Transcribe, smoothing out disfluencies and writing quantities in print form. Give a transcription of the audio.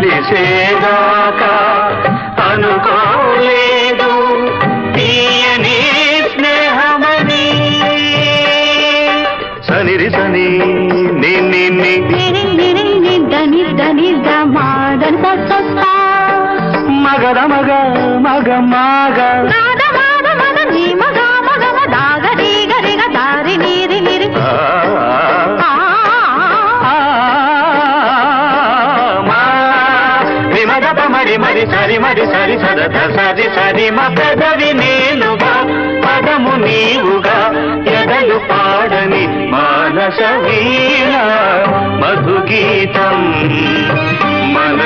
తెలిసేదాకా అనుకోలేదు తీయని స్నేహమని. సనిరి సని మగర మగ మగ మగ మరి మరి సరి మరి సరి సదత సరి సరి మ పెదవి నేనుగా పదము నీవుగా ఎదలు పాడని మానస వీణ మధుగీతం మన